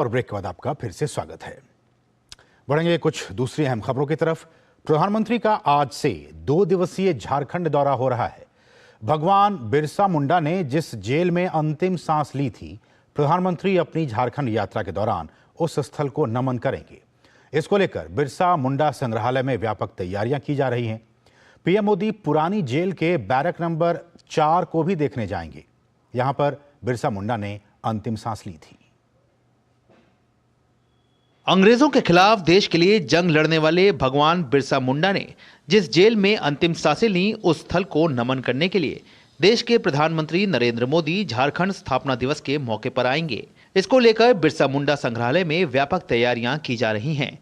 और ब्रेक के बाद आपका फिर से स्वागत है। बढ़ेंगे कुछ दूसरी अहम खबरों की तरफ। प्रधानमंत्री का आज से 2 दिवसीय झारखंड दौरा हो रहा है। भगवान बिरसा मुंडा ने जिस जेल में अंतिम सांस ली थी, प्रधानमंत्री अपनी झारखंड यात्रा के दौरान उस स्थल को नमन करेंगे। इसको लेकर बिरसा मुंडा संग्रहालय में व्यापक तैयारियां की जा रही हैं। पीएम मोदी पुरानी जेल के बैरक नंबर 4 को भी देखने जाएंगे। यहां पर बिरसा मुंडा ने अंतिम सांस ली थी। अंग्रेजों के खिलाफ देश के लिए जंग लड़ने वाले भगवान बिरसा मुंडा ने जिस जेल में अंतिम सांसें लीं, उस स्थल को नमन करने के लिए देश के प्रधानमंत्री नरेंद्र मोदी झारखंड स्थापना दिवस के मौके पर आएंगे। इसको लेकर बिरसा मुंडा संग्रहालय में व्यापक तैयारियां की जा रही हैं।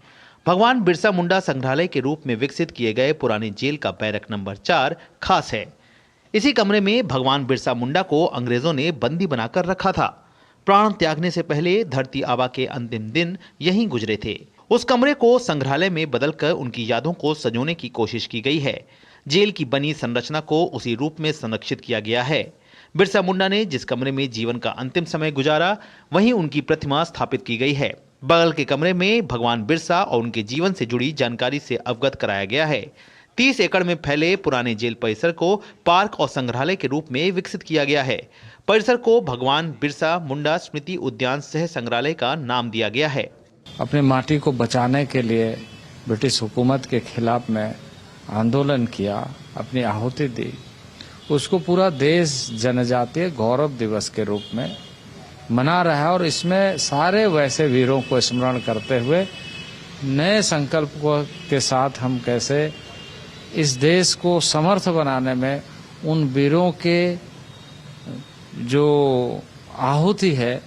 भगवान बिरसा मुंडा संग्रहालय के रूप में विकसित किए गए पुरानी जेल का बैरक नंबर 4 खास है। इसी कमरे में भगवान बिरसा मुंडा को अंग्रेजों ने बंदी बनाकर रखा था। प्राण त्यागने से पहले धरती आबा के अंतिम दिन यहीं गुजरे थे। उस कमरे को संग्रहालय में बदलकर उनकी यादों को संजोने की कोशिश की गई है। जेल की बनी संरचना को उसी रूप में संरक्षित किया गया है। बिरसा मुंडा ने जिस कमरे में जीवन का अंतिम समय गुजारा, वहीं उनकी प्रतिमा स्थापित की गई है। बगल के कमरे में भगवान बिरसा और उनके जीवन से जुड़ी जानकारी से अवगत कराया गया है। 30 एकड़ में फैले पुराने जेल परिसर को पार्क और संग्रहालय के रूप में विकसित किया गया है। परिसर को भगवान बिरसा मुंडा स्मृति उद्यान सह संग्रहालय का नाम दिया गया है। अपनी माटी को बचाने के लिए ब्रिटिश हुकूमत के खिलाफ में आंदोलन किया, अपनी आहुति दी। उसको पूरा देश जनजातीय गौरव दिवस के रूप में मना रहा है और इसमें सारे वैसे वीरों को स्मरण करते हुए नए संकल्प के साथ हम कैसे इस देश को समर्थ बनाने में उन वीरों के जो आहुति है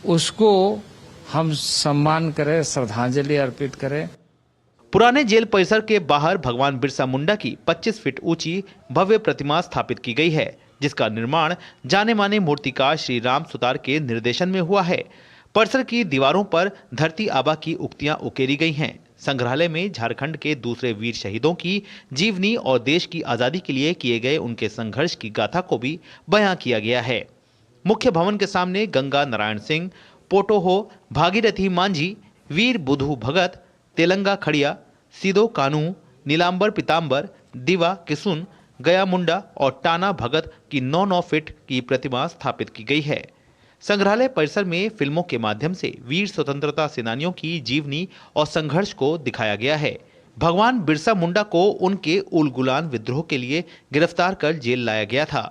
उसको हम सम्मान करें, श्रद्धांजलि अर्पित करें। पुराने जेल परिसर के बाहर भगवान बिरसा मुंडा की 25 फीट ऊंची भव्य प्रतिमा स्थापित की गई है, जिसका निर्माण जाने माने मूर्तिकार श्री राम सुतार के निर्देशन में हुआ है। परिसर की दीवारों पर धरती आबा की उक्तियां उकेरी गई हैं। संग्रहालय में झारखंड के दूसरे वीर शहीदों की जीवनी और देश की आजादी के लिए किए गए उनके संघर्ष की गाथा को भी बयां किया गया है। मुख्य भवन के सामने गंगा नारायण सिंह, पोटोहो भागीरथी मांझी, वीर बुधू भगत, तेलंगा खड़िया, सीदो कानू, नीलांबर पीतांबर, दिवा किसुन, गया मुंडा और टाना भगत की 9-9 फीट की प्रतिमा स्थापित की गई है। संग्रहालय परिसर में फिल्मों के माध्यम से वीर स्वतंत्रता सेनानियों की जीवनी और संघर्ष को दिखाया गया है। भगवान बिरसा मुंडा को उनके उलगुलान विद्रोह के लिए गिरफ्तार कर जेल लाया गया था।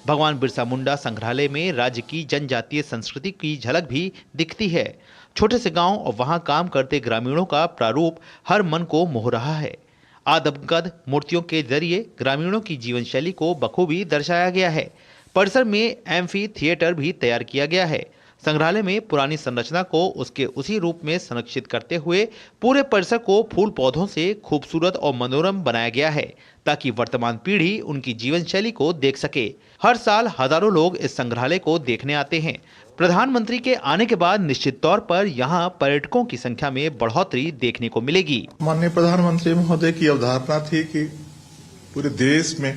भगवान बिरसा मुंडा संग्रहालय में राज्य की जनजातीय संस्कृति की झलक भी दिखती है। छोटे से गांव और वहां काम करते ग्रामीणों का प्रारूप हर मन को मोह रहा है। आदमकद मूर्तियों के जरिए ग्रामीणों की जीवन शैली को बखूबी दर्शाया गया है। परिसर में एम्फी थिएटर भी तैयार किया गया है। संग्रहालय में पुरानी संरचना को उसके उसी रूप में संरक्षित करते हुए पूरे परिसर को फूल पौधों से खूबसूरत और मनोरम बनाया गया है, ताकि वर्तमान पीढ़ी उनकी जीवन शैली को देख सके। हर साल हजारों लोग इस संग्रहालय को देखने आते हैं। प्रधानमंत्री के आने के बाद निश्चित तौर पर यहाँ पर्यटकों की संख्या में बढ़ोतरी देखने को मिलेगी। माननीय प्रधानमंत्री महोदय की अवधारणा थी कि पूरे देश में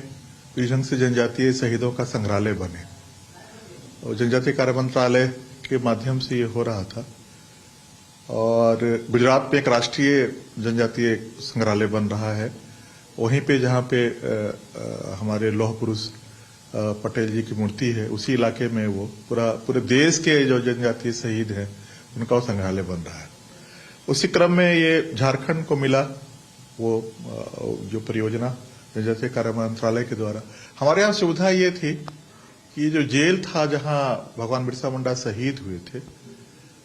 ढंग से जनजातीय शहीदों का संग्रहालय बने और जनजातीय कार्य मंत्रालय के माध्यम से ये हो रहा था। और गुजरात में एक राष्ट्रीय जनजातीय संग्रहालय बन रहा है, वहीं पे जहाँ पे हमारे लौह पुरुष पटेल जी की मूर्ति है, उसी इलाके में वो पूरे देश के जो जनजातीय शहीद हैं उनका वो संग्रहालय बन रहा है। उसी क्रम में ये झारखंड को मिला वो जो परियोजना जनजातीय कार्य मंत्रालय के द्वारा। हमारे यहाँ सुविधा ये थी कि जो जेल था जहाँ भगवान बिरसा मुंडा शहीद हुए थे,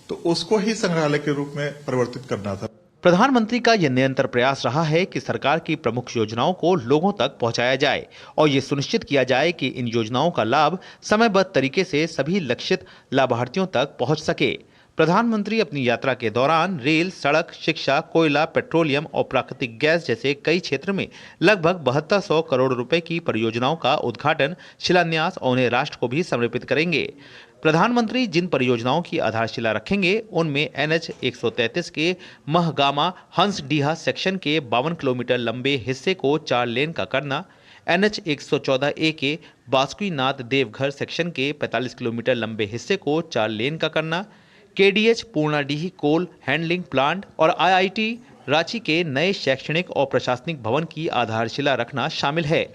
तो उसको ही संग्रहालय के रूप में परिवर्तित करना था। प्रधानमंत्री का यह निरंतर प्रयास रहा है कि सरकार की प्रमुख योजनाओं को लोगों तक पहुंचाया जाए और ये सुनिश्चित किया जाए कि इन योजनाओं का लाभ समयबद्ध तरीके से सभी लक्षित लाभार्थियों तक पहुंच सके। प्रधानमंत्री अपनी यात्रा के दौरान रेल, सड़क, शिक्षा, कोयला, पेट्रोलियम और प्राकृतिक गैस जैसे कई क्षेत्र में लगभग 7200 करोड़ रुपए की परियोजनाओं का उद्घाटन, शिलान्यास और उन्हें राष्ट्र को भी समर्पित करेंगे। प्रधानमंत्री जिन परियोजनाओं की आधारशिला रखेंगे उनमें NH 133 के महगामा हंसडीहा सेक्शन के 52 किलोमीटर लंबे हिस्से को 4 लेन का करना, NH 114A के बासुकीनाथ देवघर सेक्शन के 45 किलोमीटर लंबे हिस्से को 4 लेन का करना, KDH Purnadih coal handling plant और आईआईटी रांची के नए शैक्षणिक और प्रशासनिक भवन की आधारशिला रखना शामिल है।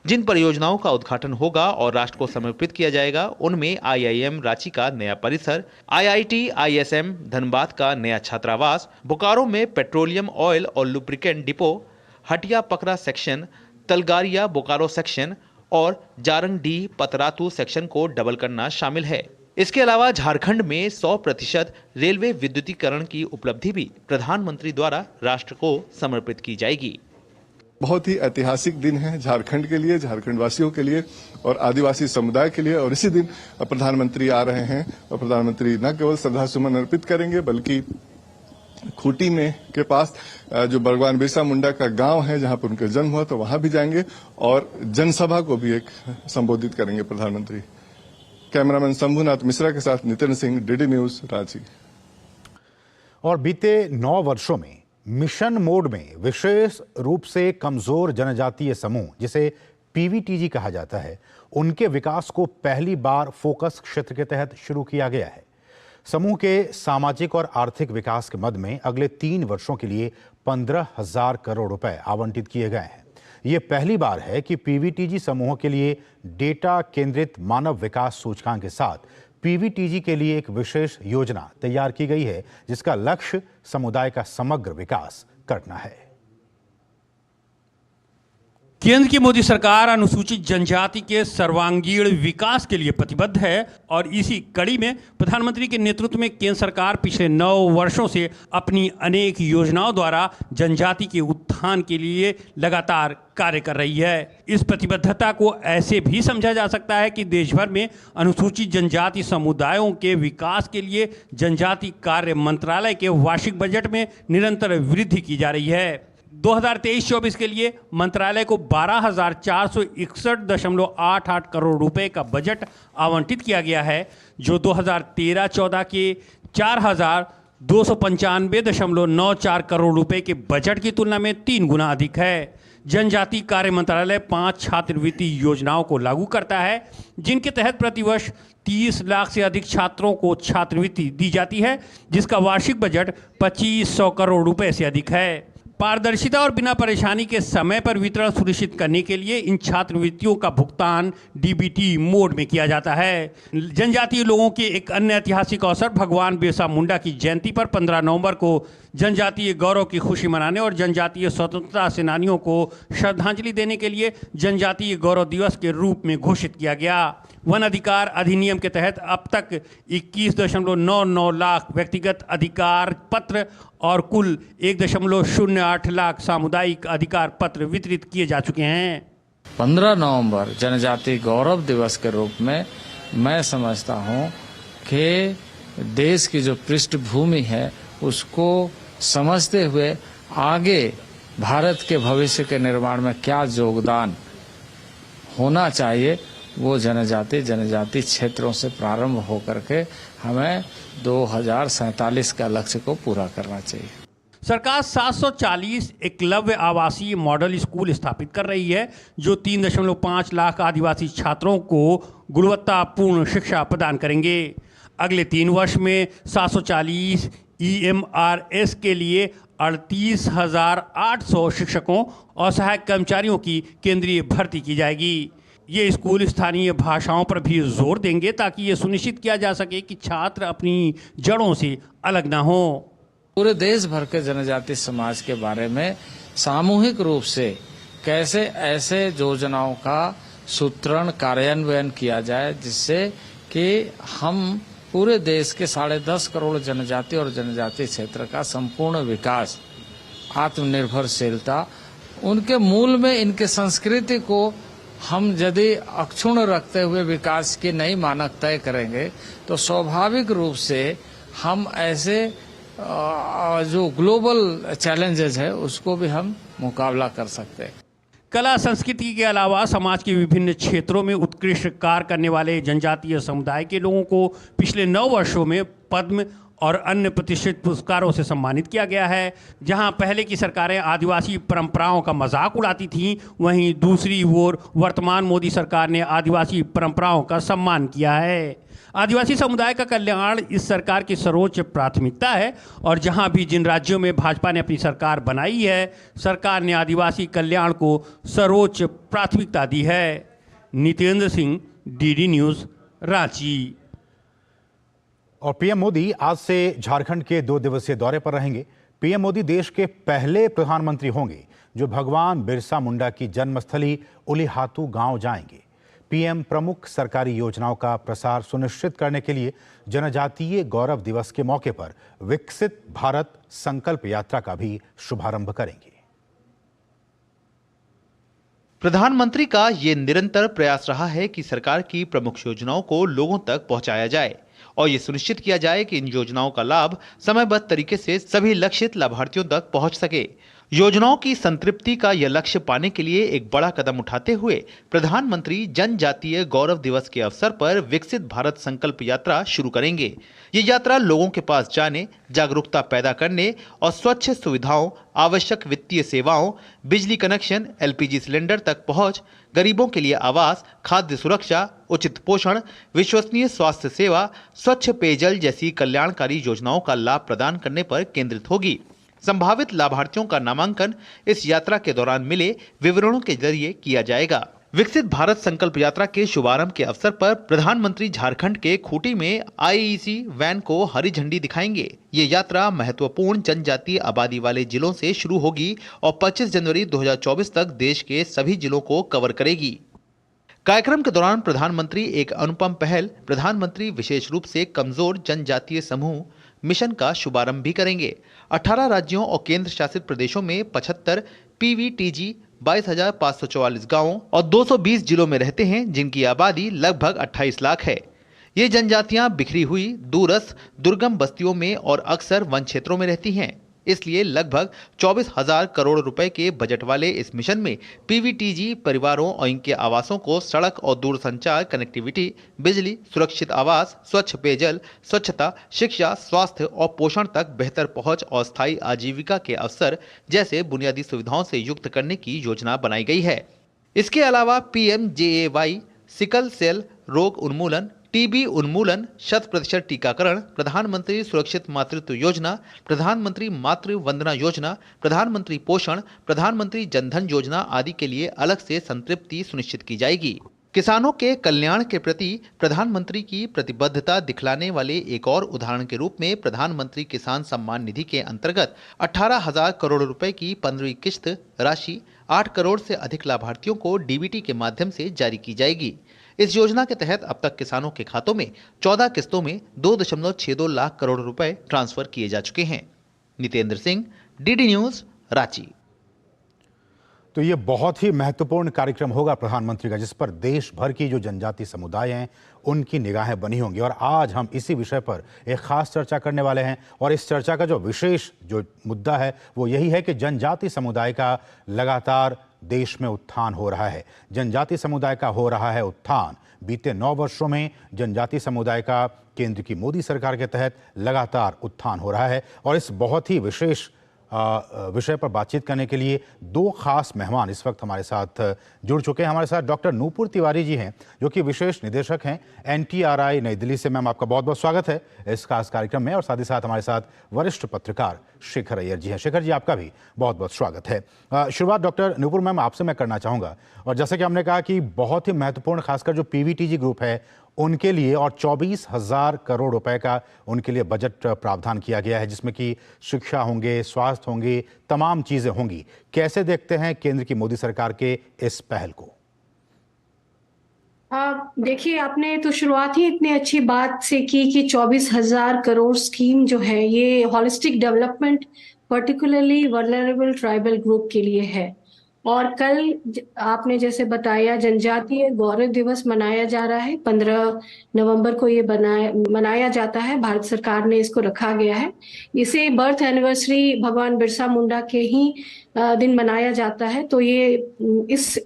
जिन परियोजनाओं का उद्घाटन होगा और राष्ट्र को समर्पित किया जाएगा उनमें आईआईएम रांची का नया परिसर, आईआईटी आईएसएम धनबाद का नया छात्रावास, बोकारो में पेट्रोलियम ऑयल और लुब्रिकेंट डिपो, हटिया पकरा सेक्शन, तलगारिया बोकारो सेक्शन और जारंगडीह पतरातू सेक्शन को डबल करना शामिल है। इसके अलावा झारखंड में 100% रेलवे विद्युतीकरण की उपलब्धि भी प्रधानमंत्री द्वारा राष्ट्र को समर्पित की जाएगी। बहुत ही ऐतिहासिक दिन है झारखंड के लिए, झारखंड वासियों के लिए और आदिवासी समुदाय के लिए। और इसी दिन प्रधानमंत्री आ रहे हैं और प्रधानमंत्री न केवल श्रद्धासुमन अर्पित करेंगे बल्कि खूंटी में के पास जो भगवान बिरसा मुंडा का गांव है जहां पर उनका जन्म हुआ तो वहां भी जाएंगे और जनसभा को भी एक संबोधित करेंगे प्रधानमंत्री। कैमरामैन शंभुनाथ मिश्रा के साथ नितिन सिंह, डीडी न्यूज, रांची। और बीते 9 वर्षों में मिशन मोड में विशेष रूप से कमजोर जनजातीय समूह जिसे पीवीटीजी कहा जाता है, उनके विकास को पहली बार फोकस क्षेत्र के तहत शुरू किया गया है। समूह के सामाजिक और आर्थिक विकास के मद में अगले 3 वर्षों के लिए 15,000 करोड़ रुपए आवंटित किए गए हैं। ये पहली बार है कि पीवीटीजी समूहों के लिए डेटा केंद्रित मानव विकास सूचकांक के साथ पीवीटीजी के लिए एक विशेष योजना तैयार की गई है जिसका लक्ष्य समुदाय का समग्र विकास करना है। केंद्र की मोदी सरकार अनुसूचित जनजाति के सर्वांगीण विकास के लिए प्रतिबद्ध है और इसी कड़ी में प्रधानमंत्री के नेतृत्व में केंद्र सरकार पिछले 9 वर्षों से अपनी अनेक योजनाओं द्वारा जनजाति के उत्थान के लिए लगातार कार्य कर रही है। इस प्रतिबद्धता को ऐसे भी समझा जा सकता है कि देश भर में अनुसूचित जनजाति समुदायों के विकास के लिए जनजाति कार्य मंत्रालय के वार्षिक बजट में निरंतर वृद्धि की जा रही है। 2023-24 के लिए मंत्रालय को 12,461.88 करोड़ रुपए का बजट आवंटित किया गया है, जो 2013-14 के 4,295.94 करोड़ रुपए के बजट की तुलना में 3 गुना अधिक है। जनजाति कार्य मंत्रालय 5 छात्रवृत्ति योजनाओं को लागू करता है, जिनके तहत प्रतिवर्ष 30 लाख से अधिक छात्रों को छात्रवृत्ति दी जाती है, जिसका वार्षिक बजट 2500 करोड़ रुपए से अधिक है। पारदर्शिता और बिना परेशानी के समय पर वितरण सुनिश्चित करने के लिए इन छात्रवृत्तियों का भुगतान डीबीटी मोड में किया जाता है। जनजातीय लोगों के एक अन्य ऐतिहासिक अवसर भगवान बिरसा मुंडा की जयंती पर 15 नवंबर को जनजातीय गौरव की खुशी मनाने और जनजातीय स्वतंत्रता सेनानियों को श्रद्धांजलि देने के लिए जनजातीय गौरव दिवस के रूप में घोषित किया गया। वन अधिकार अधिनियम के तहत अब तक 21.99 लाख व्यक्तिगत अधिकार पत्र और कुल 1.08 लाख सामुदायिक अधिकार पत्र वितरित किए जा चुके हैं। 15 नवंबर जनजातीय गौरव दिवस के रूप में मैं समझता हूं कि देश की जो पृष्ठभूमि है उसको समझते हुए आगे भारत के भविष्य के निर्माण में क्या योगदान होना चाहिए वो जनजाति क्षेत्रों से प्रारंभ होकर के हमें 2047 का लक्ष्य को पूरा करना चाहिए। सरकार 740 एकलव्य आवासीय मॉडल स्कूल स्थापित कर रही है, जो 3.5 लाख आदिवासी छात्रों को गुणवत्तापूर्ण शिक्षा प्रदान करेंगे। अगले 3 वर्ष में 740 EMRS के लिए 38,800 शिक्षकों और सहायक कर्मचारियों की केंद्रीय भर्ती की जाएगी। ये स्कूल स्थानीय भाषाओं पर भी जोर देंगे ताकि ये सुनिश्चित किया जा सके कि छात्र अपनी जड़ों से अलग ना हो। पूरे देश भर के जनजाति समाज के बारे में सामूहिक रूप से कैसे ऐसे योजनाओं का सूत्रण कार्यान्वयन किया जाए जिससे कि हम पूरे देश के 10.5 करोड़ जनजाति और जनजाति क्षेत्र का संपूर्ण विकास, आत्मनिर्भरशीलता, उनके मूल में इनके संस्कृति को हम यदि अक्षुण्ण रखते हुए विकास के नई मानक तय करेंगे तो स्वाभाविक रूप से हम ऐसे जो ग्लोबल चैलेंजेस है उसको भी हम मुकाबला कर सकते हैं। कला संस्कृति के अलावा समाज के विभिन्न क्षेत्रों में उत्कृष्ट कार्य करने वाले जनजातीय समुदाय के लोगों को पिछले 9 वर्षों में पद्म और अन्य प्रतिष्ठित पुरस्कारों से सम्मानित किया गया है। जहां पहले की सरकारें आदिवासी परंपराओं का मजाक उड़ाती थीं, वहीं दूसरी ओर वर्तमान मोदी सरकार ने आदिवासी परंपराओं का सम्मान किया है। आदिवासी समुदाय का कल्याण इस सरकार की सर्वोच्च प्राथमिकता है और जहां भी जिन राज्यों में भाजपा ने अपनी सरकार बनाई है, सरकार ने आदिवासी कल्याण को सर्वोच्च प्राथमिकता दी है। Nitendra Singh, DD news, Ranchi. और पीएम मोदी आज से झारखंड के 2 दिवसीय दौरे पर रहेंगे। पीएम मोदी देश के पहले प्रधानमंत्री होंगे जो भगवान बिरसा मुंडा की जन्मस्थली उलीहातू गांव जाएंगे। पीएम प्रमुख सरकारी योजनाओं का प्रसार सुनिश्चित करने के लिए जनजातीय गौरव दिवस के मौके पर विकसित भारत संकल्प यात्रा का भी शुभारंभ करेंगे। प्रधानमंत्री का ये निरंतर प्रयास रहा है कि सरकार की प्रमुख योजनाओं को लोगों तक पहुंचाया जाए और ये सुनिश्चित किया जाए कि इन योजनाओं का लाभ समयबद्ध तरीके से सभी लक्षित लाभार्थियों तक पहुंच सके। योजनाओं की संतृप्ति का यह लक्ष्य पाने के लिए एक बड़ा कदम उठाते हुए प्रधानमंत्री जनजातीय गौरव दिवस के अवसर पर विकसित भारत संकल्प यात्रा शुरू करेंगे। ये यात्रा लोगों के पास जाने, जागरूकता पैदा करने और स्वच्छ सुविधाओं, आवश्यक वित्तीय सेवाओं, बिजली कनेक्शन, एलपीजी सिलेंडर तक पहुंच, गरीबों के लिए आवास, खाद्य सुरक्षा, उचित पोषण, विश्वसनीय स्वास्थ्य सेवा, स्वच्छ पेयजल जैसी कल्याणकारी योजनाओं का लाभ प्रदान करने पर केंद्रित होगी। संभावित लाभार्थियों का नामांकन इस यात्रा के दौरान मिले विवरणों के जरिए किया जाएगा। विकसित भारत संकल्प यात्रा के शुभारंभ के अवसर पर प्रधानमंत्री झारखंड के खूंटी में आईईसी वैन को हरी झंडी दिखाएंगे। ये यात्रा महत्वपूर्ण जनजातीय आबादी वाले जिलों से शुरू होगी और 25 जनवरी 2024 तक देश के सभी जिलों को कवर करेगी। कार्यक्रम के दौरान प्रधानमंत्री एक अनुपम पहल प्रधानमंत्री विशेष रूप से कमजोर जनजातीय समूह मिशन का शुभारंभ भी करेंगे। 18 राज्यों और केंद्र शासित प्रदेशों में 75 पीवीटीजी 22,544 गांवों और 220 जिलों में रहते हैं, जिनकी आबादी लगभग 28 लाख है। ये जनजातियां बिखरी हुई दूरस्थ दुर्गम बस्तियों में और अक्सर वन क्षेत्रों में रहती हैं। इसलिए लगभग 24,000 करोड़ रुपए के बजट वाले इस मिशन में पीवीटीजी परिवारों और इनके आवासों को सड़क और दूरसंचार कनेक्टिविटी, बिजली, सुरक्षित आवास, स्वच्छ पेयजल, स्वच्छता, शिक्षा, स्वास्थ्य और पोषण तक बेहतर पहुंच और स्थायी आजीविका के अवसर जैसे बुनियादी सुविधाओं से युक्त करने की योजना बनाई गई है। इसके अलावा PMJAY, सिकल सेल रोग उन्मूलन, टीबी उन्मूलन, 100% टीकाकरण, प्रधानमंत्री सुरक्षित मातृत्व योजना, प्रधानमंत्री मातृ वंदना योजना, प्रधानमंत्री पोषण, प्रधानमंत्री जनधन योजना आदि के लिए अलग से संतृप्ति सुनिश्चित की जाएगी। किसानों के कल्याण के प्रति प्रधानमंत्री की प्रतिबद्धता दिखलाने वाले एक और उदाहरण के रूप में प्रधानमंत्री किसान सम्मान निधि के अंतर्गत 18,000 करोड़ रुपए की 15वीं किश्त राशि 8 करोड़ से अधिक लाभार्थियों को डीबीटी के माध्यम से जारी की जाएगी। इस योजना के तहत अब तक किसानों के खातों में 14 किस्तों में 2.62 लाख करोड़ रुपए ट्रांसफर किए जा चुके हैं। Nitendra Singh, DD news, Ranchi. तो ये बहुत ही महत्वपूर्ण कार्यक्रम होगा प्रधानमंत्री का, जिस पर देश भर की जो जनजाति समुदाय हैं उनकी निगाहें बनी होंगी। और आज हम इसी विषय पर एक खास चर्चा करने वाले हैं और इस चर्चा का जो विशेष जो मुद्दा है वो यही है कि जनजाति समुदाय का लगातार देश में उत्थान हो रहा है। जनजाति समुदाय का हो रहा है उत्थान। बीते 9 वर्षों में जनजाति समुदाय का केंद्र की मोदी सरकार के तहत लगातार उत्थान हो रहा है। और इस बहुत ही विशेष विषय पर बातचीत करने के लिए 2 खास मेहमान इस वक्त हमारे साथ जुड़ चुके हैं। हमारे साथ डॉक्टर नूपुर तिवारी जी हैं, जो कि विशेष निदेशक हैं NTRI नई दिल्ली से। मैम, आपका बहुत बहुत स्वागत है इस खास कार्यक्रम में। और साथ ही साथ हमारे साथ वरिष्ठ पत्रकार शेखर अय्यर जी हैं। शेखर जी, आपका भी बहुत बहुत स्वागत है। शुरुआत डॉक्टर नूपुर मैम आपसे मैं करना चाहूँगा। और जैसे कि हमने कहा कि बहुत ही महत्वपूर्ण, खासकर जो PVTG ग्रुप है उनके लिए, और 24,000 करोड़ रुपए का उनके लिए बजट प्रावधान किया गया है, जिसमें कि शिक्षा होंगे, स्वास्थ्य होंगे, तमाम चीजें होंगी। कैसे देखते हैं केंद्र की मोदी सरकार के इस पहल को? देखिए, आपने तो शुरुआत ही इतनी अच्छी बात से की कि 24,000 करोड़ स्कीम जो है ये holistic development particularly vulnerable tribal group के लिए है। और कल आपने जैसे बताया, जनजातीय गौरव दिवस मनाया जा रहा है। 15 नवंबर को ये मनाया जाता है। भारत सरकार ने इसको रखा गया है। इसे बर्थ एनिवर्सरी भगवान बिरसा मुंडा के ही दिन मनाया जाता है। तो ये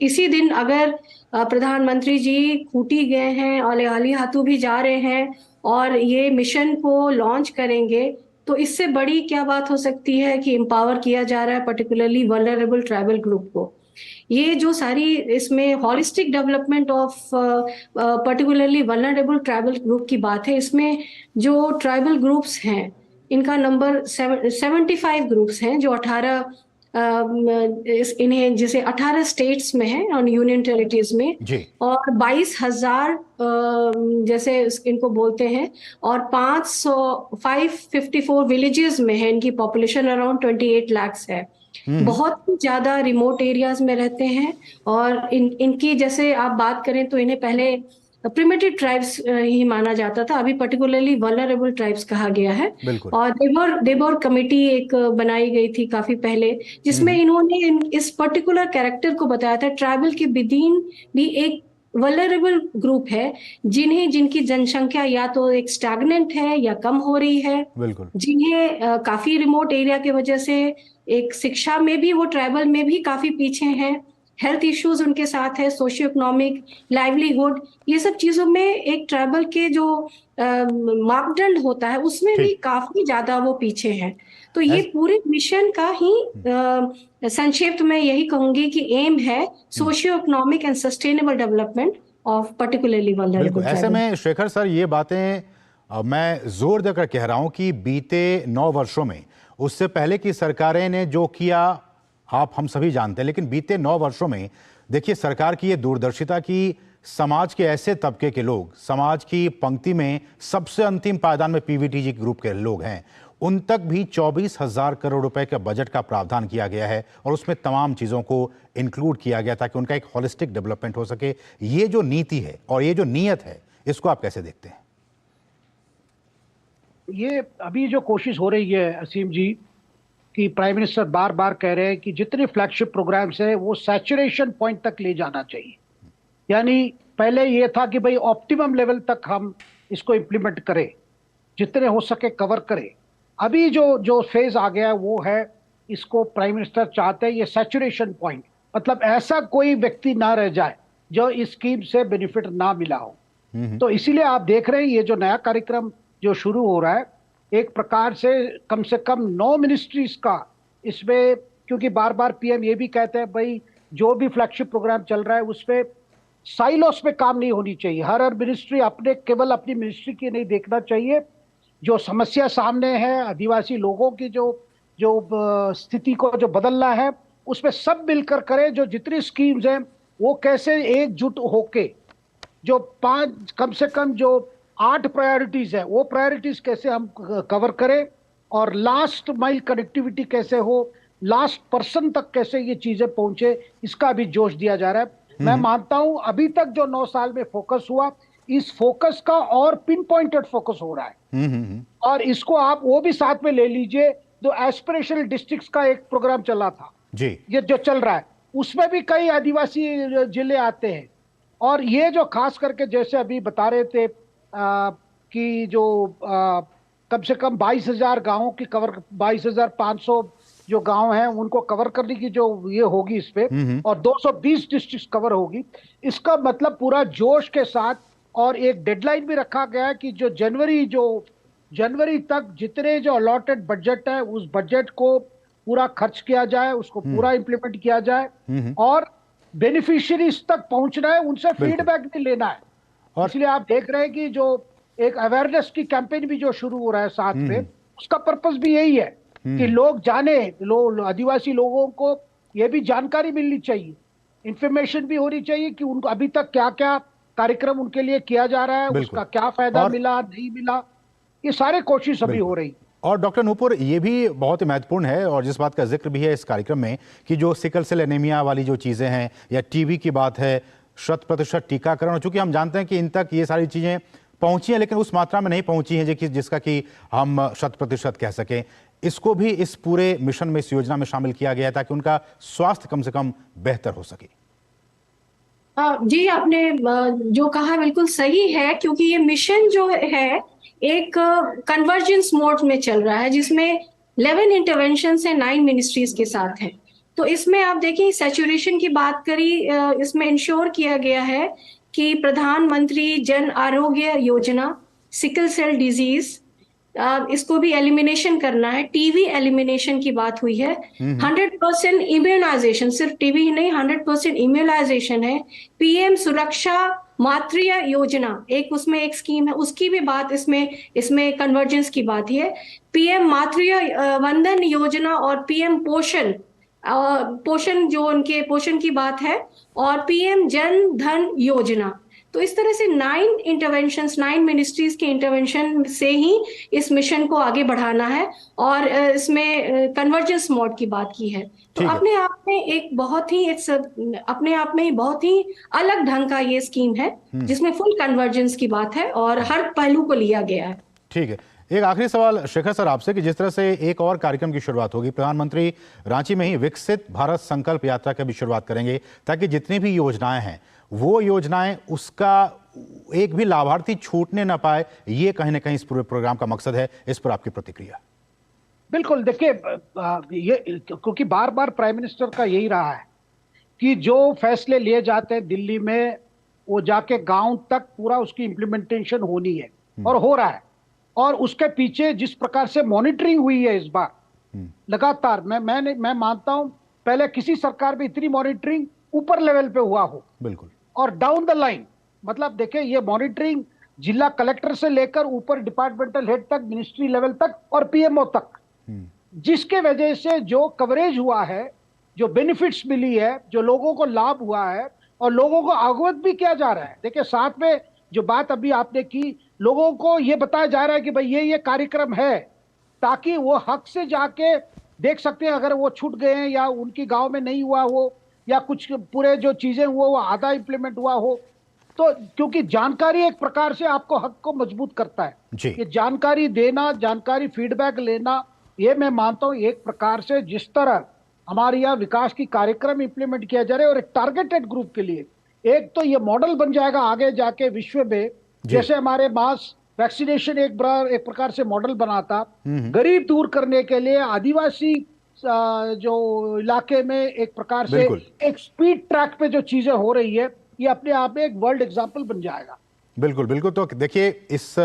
इसी दिन अगर प्रधानमंत्री जी खूंटी गए हैं और उलीहातू भी जा रहे हैं और ये मिशन को लॉन्च करेंगे, तो इससे बड़ी क्या बात हो सकती है कि एम्पावर किया जा रहा है पर्टिकुलरली वल्नरेबल ट्राइबल ग्रुप को। ये जो सारी इसमें holistic development of particularly vulnerable tribal group की बात है। इसमें जो ट्राइबल ग्रुप्स हैं इनका नंबर 75 ग्रुप्स हैं जो 18 इन्हें जैसे 18 स्टेट्स में है और यूनियन टेरिटरीज में जी। और 22,000 जैसे इनको बोलते हैं और 554 विलेजेस में है। इनकी पॉपुलेशन अराउंड 28 लाख है। बहुत ही ज्यादा रिमोट एरियाज में रहते हैं और इनकी जैसे आप बात करें तो इन्हें पहले प्रिमिटिव ट्राइब्स ही माना जाता था, अभी पर्टिकुलरली वल्नरेबल ट्राइब्स कहा गया है। और देबोर कमेटी एक बनाई गई थी काफी पहले, जिसमें इन्होंने इस पर्टिकुलर कैरेक्टर को बताया था। ट्राइबल के विदिन भी एक वल्नरेबल ग्रुप है जिनकी जनसंख्या या तो एक स्टैग्नेंट है या कम हो रही है, जिन्हें काफी रिमोट एरिया की वजह से एक शिक्षा में भी वो ट्राइबल में भी काफी पीछे हैं, हेल्थ इश्यूज उनके साथ है, सोशियो इकोनॉमिक, लाइवलीहुड, ये सब चीजों में एक ट्राइबल के जो मापदंड होता है उसमें भी काफी ज्यादा वो पीछे हैं। तो ये पूरे मिशन का ही संक्षिप्त में यही कहूंगी कि एम है socio economic and sustainable development of particularly vulnerable. ऐसे में शेखर सर ये बातें मैं जोर देकर कह रहा हूं कि बीते 9 वर्षों में, उससे पहले की सरकारें ने जो किया आप हम सभी जानते हैं, लेकिन बीते 9 वर्षों में देखिए सरकार की ये दूरदर्शिता की समाज के ऐसे तबके के लोग, समाज की पंक्ति में सबसे अंतिम पायदान में पीवीटीजी ग्रुप के लोग हैं, उन तक भी 24,000 करोड़ रुपए के बजट का प्रावधान किया गया है और उसमें तमाम चीज़ों को इंक्लूड किया गया ताकि उनका एक होलिस्टिक डेवलपमेंट हो सके। ये जो नीति है और ये जो नीयत है, इसको आप कैसे देखते हैं? ये अभी जो कोशिश हो रही है असीम जी कि प्राइम मिनिस्टर बार बार कह रहे हैं कि जितने फ्लैगशिप प्रोग्राम्स हैं वो सैचुरेशन पॉइंट तक ले जाना चाहिए। यानी पहले ये था कि भाई ऑप्टिमम लेवल तक हम इसको इम्प्लीमेंट करें, जितने हो सके कवर करें। अभी जो फेज आ गया है वो है, इसको प्राइम मिनिस्टर चाहते हैं ये सैचुरेशन पॉइंट, मतलब ऐसा कोई व्यक्ति ना रह जाए जो इस स्कीम से बेनिफिट ना मिला हो। तो इसीलिए आप देख रहे हैं ये जो नया कार्यक्रम जो शुरू हो रहा है, एक प्रकार से कम 9 मिनिस्ट्रीज का इसमें, क्योंकि बार बार पीएम ये भी कहते हैं भाई जो भी फ्लैगशिप प्रोग्राम चल रहा है उसमें साइलोस पे काम नहीं होनी चाहिए। हर मिनिस्ट्री केवल अपनी मिनिस्ट्री की नहीं देखना चाहिए, जो समस्या सामने है आदिवासी लोगों की जो स्थिति को जो बदलना है उसमें सब मिलकर करें। जो जितनी स्कीम्स हैं वो कैसे एकजुट होके जो कम से कम जो 8 प्रायोरिटीज है वो प्रायोरिटीज कैसे हम कवर करें और लास्ट माइल कनेक्टिविटी कैसे हो, लास्ट पर्सन तक कैसे ये चीजें पहुंचे, इसका भी जोश दिया जा रहा है। मैं मानता हूं अभी तक जो 9 साल में फोकस हुआ, इस फोकस का और पिन पॉइंटेड फोकस हो रहा है। और इसको आप वो भी साथ में ले लीजिए, जो एस्पिरेशनल डिस्ट्रिक्ट्स का एक प्रोग्राम चला था जी, ये जो चल रहा है उसमें भी कई आदिवासी जिले आते हैं। और ये जो खास करके जैसे अभी बता रहे थे कि जो कम से कम 22,000 गांवों की कवर, 22,500 जो गांव हैं उनको कवर करने की जो ये होगी इस पे, और 220 डिस्ट्रिक्ट कवर होगी। इसका मतलब पूरा जोश के साथ, और एक डेडलाइन भी रखा गया है कि जो जनवरी तक जितने जो अलॉटेड बजट है उस बजट को पूरा खर्च किया जाए, उसको पूरा इंप्लीमेंट किया जाए और बेनिफिशियरीज तक पहुंचना है, उनसे फीडबैक भी लेना है। और इसलिए आप देख रहे हैं कि जो एक अवेयरनेस की कैंपेन भी जो शुरू हो रहा है साथ में, उसका पर्पस भी यही है कि लोग जाने, आदिवासी लोगों को ये भी जानकारी मिलनी चाहिए, इंफॉर्मेशन भी होनी चाहिए कि उनको अभी तक क्या क्या कार्यक्रम उनके लिए किया जा रहा है, उसका क्या फायदा मिला नहीं मिला, ये सारे कोशिश अभी हो रही। और डॉक्टर नूपुर, ये भी बहुत महत्वपूर्ण है और जिस बात का जिक्र भी है इस कार्यक्रम में कि जो सिकल सेल एनीमिया वाली जो चीजें हैं या टीबी की बात है, 100% टीकाकरण, चूंकि हम जानते हैं कि इन तक ये सारी चीजें पहुंची हैं लेकिन उस मात्रा में नहीं पहुंची हैं जिसका कि हम 100% कह सकें। इसको भी इस पूरे मिशन में, इस योजना में शामिल किया गया ताकि उनका स्वास्थ्य कम से कम बेहतर हो सके। जी, आपने जो कहा बिल्कुल सही है, क्योंकि ये मिशन जो है एक कन्वर्जेंस मोड में चल रहा है जिसमें 11 इंटरवेंशन है 9 मिनिस्ट्रीज के साथ हैं। तो इसमें आप देखिए सैचुरेशन की बात करी, इसमें इंश्योर किया गया है कि प्रधानमंत्री Jan Arogya Yojana, sickle cell disease, इसको भी एलिमिनेशन करना है। टीवी एलिमिनेशन की बात हुई है। 100% इम्यूनाइजेशन, सिर्फ टीवी ही नहीं, 100% इम्यूनाइजेशन है। पीएम सुरक्षा मातृ योजना एक उसमें एक स्कीम है, उसकी भी बात इसमें कन्वर्जेंस की बात है। पीएम मातृ वंदन योजना और पीएम पोषण जो उनके पोषण की बात है, और पीएम जन धन योजना। तो इस तरह से 9 मिनिस्ट्रीज के इंटरवेंशन से ही इस मिशन को आगे बढ़ाना है, और इसमें कन्वर्जेंस मोड की बात की है। तो अपने आप में ही बहुत ही अलग ढंग का ये स्कीम है, जिसमें फुल कन्वर्जेंस की बात है और हर पहलू को लिया गया है। ठीक है, एक आखिरी सवाल शेखर सर आपसे कि जिस तरह से एक और कार्यक्रम की शुरुआत होगी, प्रधानमंत्री रांची में ही विकसित भारत संकल्प यात्रा की भी शुरुआत करेंगे, ताकि जितनी भी योजनाएं हैं वो योजनाएं उसका एक भी लाभार्थी छूटने ना पाए, ये कहीं ना कहीं इस पूरे प्रोग्राम का मकसद है। इस पर आपकी प्रतिक्रिया? बिल्कुल, देखिए, ये क्योंकि बार बार प्राइम मिनिस्टर का यही रहा है कि जो फैसले लिए जाते हैं दिल्ली में, वो जाके गांव तक पूरा उसकी इम्प्लीमेंटेशन होनी है, और हो रहा है। और उसके पीछे जिस प्रकार से मॉनिटरिंग हुई है इस बार लगातार, मैं मानता हूं पहले किसी सरकार में इतनी मॉनिटरिंग ऊपर लेवल पे हुआ हो। बिल्कुल। और डाउन द लाइन, मतलब देखिए, ये मॉनिटरिंग जिला कलेक्टर से लेकर ऊपर डिपार्टमेंटल हेड तक, मिनिस्ट्री लेवल तक और पीएमओ तक, जिसके वजह से जो कवरेज हुआ है, जो बेनिफिट्स मिली है, जो लोगों को लाभ हुआ है, और लोगों को अवगत भी किया जा रहा है। देखिए, साथ में जो बात अभी आपने की, लोगों को ये बताया जा रहा है कि भाई ये कार्यक्रम है, ताकि वो हक से जाके देख सकते हैं। अगर वो छूट गए हैं या उनकी गांव में नहीं हुआ हो, या कुछ पूरे जो चीजें हुआ वो आधा इंप्लीमेंट हुआ हो, तो क्योंकि जानकारी एक प्रकार से आपको हक को मजबूत करता है। ये जानकारी देना, जानकारी फीडबैक लेना, ये मैं मानता हूं एक प्रकार से जिस तरह हमारे यहाँ विकास की कार्यक्रम इंप्लीमेंट किया जा रहा है, और एक टारगेटेड ग्रुप के लिए एक तो ये मॉडल बन जाएगा आगे जाके विश्व में। जैसे हमारे मास वैक्सीनेशन एक प्रकार से मॉडल बना था, गरीब दूर करने के लिए आदिवासी जो इलाके में एक प्रकार से एक स्पीड ट्रैक पे जो चीजें हो रही है, ये अपने आप में एक वर्ल्ड एग्जाम्पल बन जाएगा। बिल्कुल बिल्कुल। तो देखिए, इस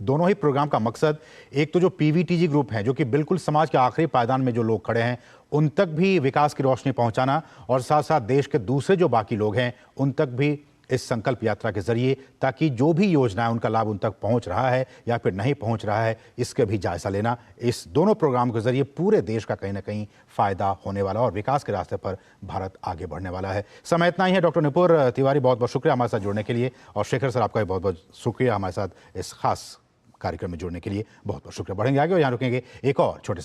दोनों ही प्रोग्राम का मकसद, एक तो जो पीवीटीजी ग्रुप है, जो कि बिल्कुल समाज के आखिरी पायदान में जो लोग खड़े हैं, उन तक भी विकास की रोशनी पहुंचाना, और साथ साथ देश के दूसरे जो बाकी लोग हैं उन तक भी इस संकल्प यात्रा के जरिए, ताकि जो भी योजना है उनका लाभ उन तक पहुंच रहा है या फिर नहीं पहुंच रहा है, इसका भी जायजा लेना। इस दोनों प्रोग्राम के जरिए पूरे देश का कहीं ना कहीं फायदा होने वाला और विकास के रास्ते पर भारत आगे बढ़ने वाला है। समय इतना ही है। डॉक्टर नुपुर तिवारी, बहुत बहुत शुक्रिया हमारे साथ जुड़ने के लिए, और शेखर सर आपका भी बहुत बहुत शुक्रिया हमारे साथ इस खास कार्यक्रम में जुड़ने के लिए। बहुत बहुत शुक्रिया। बढ़ेंगे आगे और यहाँ रुकेंगे एक और छोटे